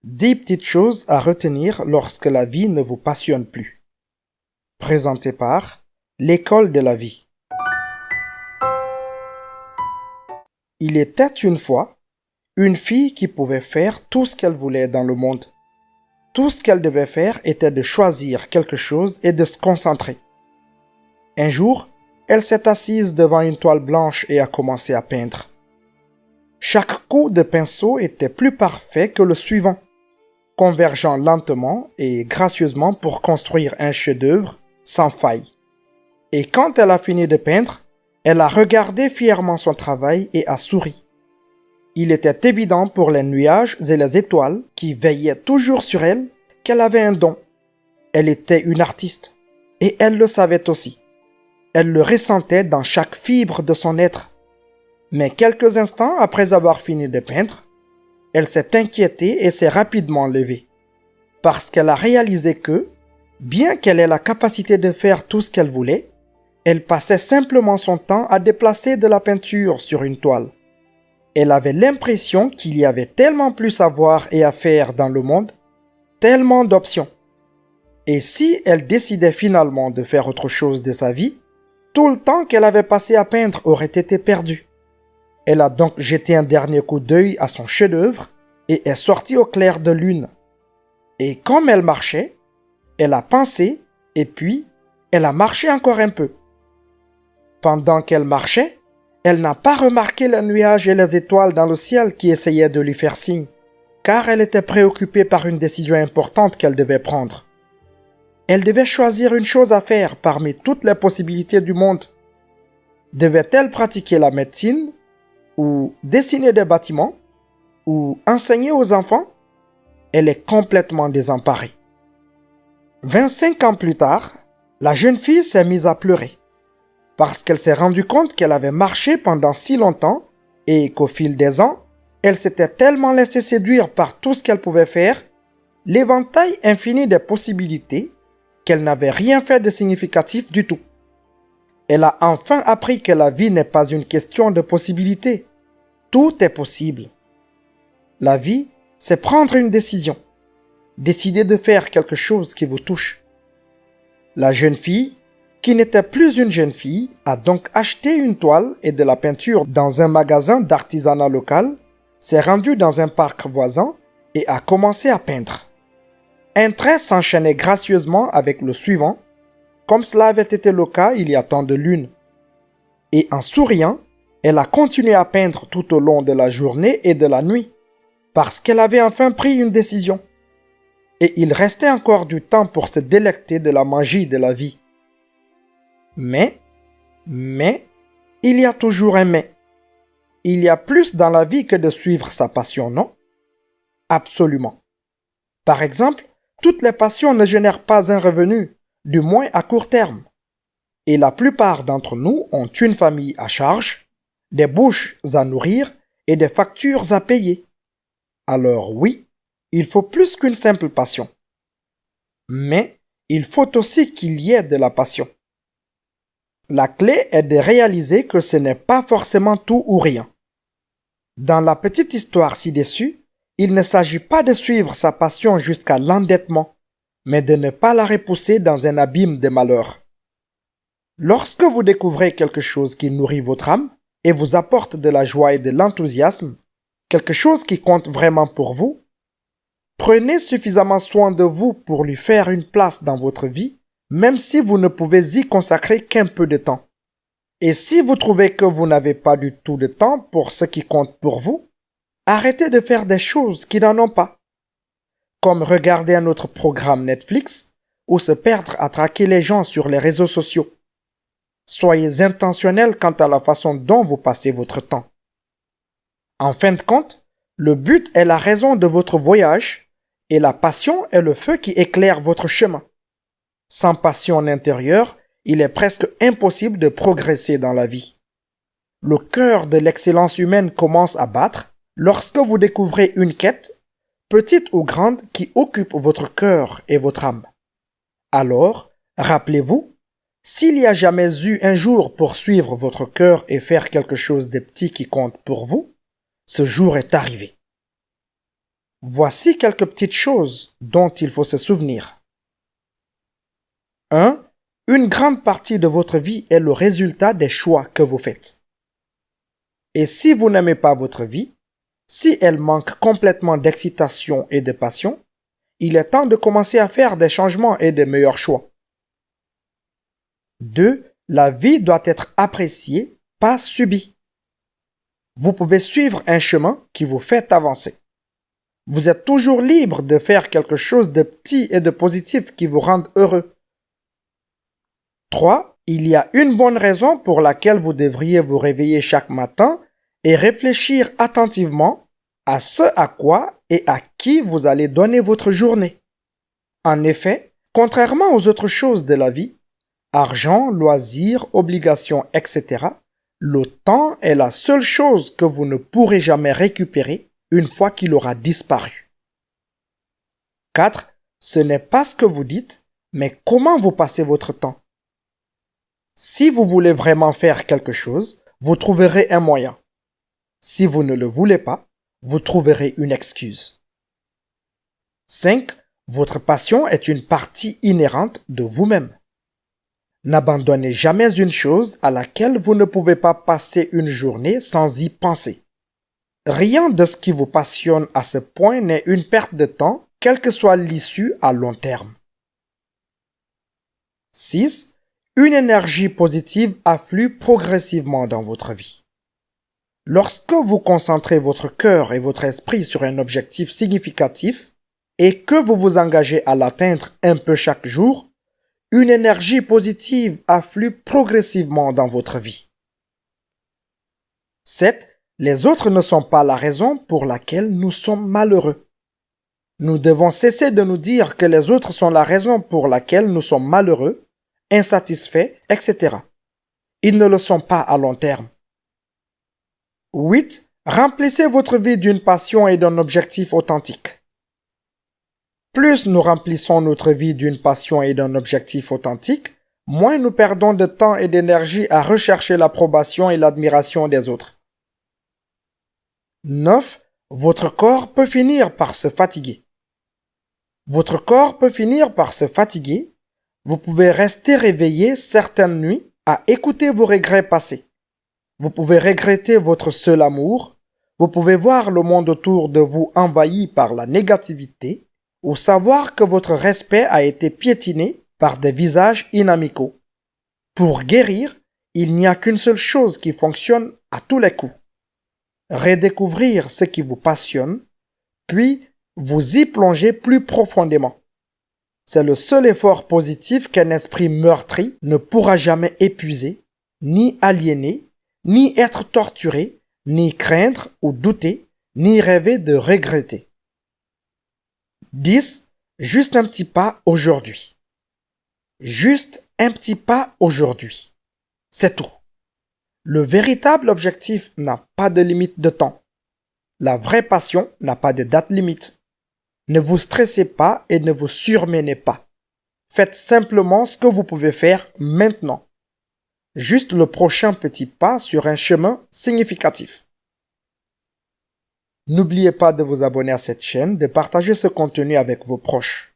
10 petites choses à retenir lorsque la vie ne vous passionne plus. Présenté par l'école de la vie. Il était une fois une fille qui pouvait faire tout ce qu'elle voulait dans le monde. Tout ce qu'elle devait faire était de choisir quelque chose et de se concentrer. Un jour, elle s'est assise devant une toile blanche et a commencé à peindre. Chaque coup de pinceau était plus parfait que le suivant, convergeant lentement et gracieusement pour construire un chef-d'œuvre sans faille. Et quand elle a fini de peindre, elle a regardé fièrement son travail et a souri. Il était évident pour les nuages et les étoiles qui veillaient toujours sur elle qu'elle avait un don. Elle était une artiste et elle le savait aussi. Elle le ressentait dans chaque fibre de son être. Mais quelques instants après avoir fini de peindre, elle s'est inquiétée et s'est rapidement levée. Parce qu'elle a réalisé que, bien qu'elle ait la capacité de faire tout ce qu'elle voulait, elle passait simplement son temps à déplacer de la peinture sur une toile. Elle avait l'impression qu'il y avait tellement plus à voir et à faire dans le monde, tellement d'options. Et si elle décidait finalement de faire autre chose de sa vie, tout le temps qu'elle avait passé à peindre aurait été perdu. Elle a donc jeté un dernier coup d'œil à son chef-d'œuvre et est sortie au clair de lune. Et comme elle marchait, elle a pensé et puis elle a marché encore un peu. Pendant qu'elle marchait, elle n'a pas remarqué les nuages et les étoiles dans le ciel qui essayaient de lui faire signe, car elle était préoccupée par une décision importante qu'elle devait prendre. Elle devait choisir une chose à faire parmi toutes les possibilités du monde. Devait-elle pratiquer la médecine, ou dessiner des bâtiments, ou enseigner aux enfants? Elle est complètement désemparée. 25 ans plus tard, la jeune fille s'est mise à pleurer, parce qu'elle s'est rendue compte qu'elle avait marché pendant si longtemps et qu'au fil des ans, elle s'était tellement laissée séduire par tout ce qu'elle pouvait faire, l'éventail infini des possibilités, qu'elle n'avait rien fait de significatif du tout. Elle a enfin appris que la vie n'est pas une question de possibilités. Tout est possible. La vie, c'est prendre une décision. Décider de faire quelque chose qui vous touche. La jeune fille, qui n'était plus une jeune fille, a donc acheté une toile et de la peinture dans un magasin d'artisanat local, s'est rendue dans un parc voisin et a commencé à peindre. Un trait s'enchaînait gracieusement avec le suivant, comme cela avait été le cas il y a tant de lunes. Et en souriant, elle a continué à peindre tout au long de la journée et de la nuit, parce qu'elle avait enfin pris une décision. Et il restait encore du temps pour se délecter de la magie de la vie. Mais, il y a toujours un mais. Il y a plus dans la vie que de suivre sa passion, non? Absolument. Par exemple, toutes les passions ne génèrent pas un revenu, du moins à court terme. Et la plupart d'entre nous ont une famille à charge, des bouches à nourrir et des factures à payer. Alors oui, il faut plus qu'une simple passion. Mais il faut aussi qu'il y ait de la passion. La clé est de réaliser que ce n'est pas forcément tout ou rien. Dans la petite histoire ci-dessus, il ne s'agit pas de suivre sa passion jusqu'à l'endettement, mais de ne pas la repousser dans un abîme de malheur. Lorsque vous découvrez quelque chose qui nourrit votre âme et vous apporte de la joie et de l'enthousiasme, quelque chose qui compte vraiment pour vous, prenez suffisamment soin de vous pour lui faire une place dans votre vie, même si vous ne pouvez y consacrer qu'un peu de temps. Et si vous trouvez que vous n'avez pas du tout de temps pour ce qui compte pour vous, arrêtez de faire des choses qui n'en ont pas. Comme regarder un autre programme Netflix ou se perdre à traquer les gens sur les réseaux sociaux. Soyez intentionnels quant à la façon dont vous passez votre temps. En fin de compte, le but est la raison de votre voyage et la passion est le feu qui éclaire votre chemin. Sans passion intérieure, il est presque impossible de progresser dans la vie. Le cœur de l'excellence humaine commence à battre lorsque vous découvrez une quête, petite ou grande, qui occupe votre cœur et votre âme. Alors, rappelez-vous, s'il y a jamais eu un jour pour suivre votre cœur et faire quelque chose de petit qui compte pour vous, ce jour est arrivé. Voici quelques petites choses dont il faut se souvenir. 1. Une grande partie de votre vie est le résultat des choix que vous faites. Et si vous n'aimez pas votre vie, si elle manque complètement d'excitation et de passion, il est temps de commencer à faire des changements et de meilleurs choix. 2. La vie doit être appréciée, pas subie. Vous pouvez suivre un chemin qui vous fait avancer. Vous êtes toujours libre de faire quelque chose de petit et de positif qui vous rende heureux. 3. Il y a une bonne raison pour laquelle vous devriez vous réveiller chaque matin et réfléchir attentivement à ce à quoi et à qui vous allez donner votre journée. En effet, contrairement aux autres choses de la vie, argent, loisirs, obligations, etc., le temps est la seule chose que vous ne pourrez jamais récupérer une fois qu'il aura disparu. 4. Ce n'est pas ce que vous dites, mais comment vous passez votre temps. Si vous voulez vraiment faire quelque chose, vous trouverez un moyen. Si vous ne le voulez pas, vous trouverez une excuse. 5. Votre passion est une partie inhérente de vous-même. N'abandonnez jamais une chose à laquelle vous ne pouvez pas passer une journée sans y penser. Rien de ce qui vous passionne à ce point n'est une perte de temps, quelle que soit l'issue à long terme. 6. Une énergie positive afflue progressivement dans votre vie. Lorsque vous concentrez votre cœur et votre esprit sur un objectif significatif et que vous vous engagez à l'atteindre un peu chaque jour, une énergie positive afflue progressivement dans votre vie. 7. Les autres ne sont pas la raison pour laquelle nous sommes malheureux. Nous devons cesser de nous dire que les autres sont la raison pour laquelle nous sommes malheureux, insatisfaits, etc. Ils ne le sont pas à long terme. 8. Remplissez votre vie d'une passion et d'un objectif authentique. Plus nous remplissons notre vie d'une passion et d'un objectif authentique, moins nous perdons de temps et d'énergie à rechercher l'approbation et l'admiration des autres. 9. Votre corps peut finir par se fatiguer. Votre corps peut finir par se fatiguer. Vous pouvez rester réveillé certaines nuits à écouter vos regrets passés. Vous pouvez regretter votre seul amour. Vous pouvez voir le monde autour de vous envahi par la négativité ou savoir que votre respect a été piétiné par des visages inamicaux. Pour guérir, il n'y a qu'une seule chose qui fonctionne à tous les coups. Redécouvrir ce qui vous passionne, puis vous y plonger plus profondément. C'est le seul effort positif qu'un esprit meurtri ne pourra jamais épuiser, ni aliéner, ni être torturé, ni craindre ou douter, ni rêver de regretter. 10. Juste un petit pas aujourd'hui. Juste un petit pas aujourd'hui. C'est tout. Le véritable objectif n'a pas de limite de temps. La vraie passion n'a pas de date limite. Ne vous stressez pas et ne vous surmenez pas. Faites simplement ce que vous pouvez faire maintenant. Juste le prochain petit pas sur un chemin significatif. N'oubliez pas de vous abonner à cette chaîne, de partager ce contenu avec vos proches.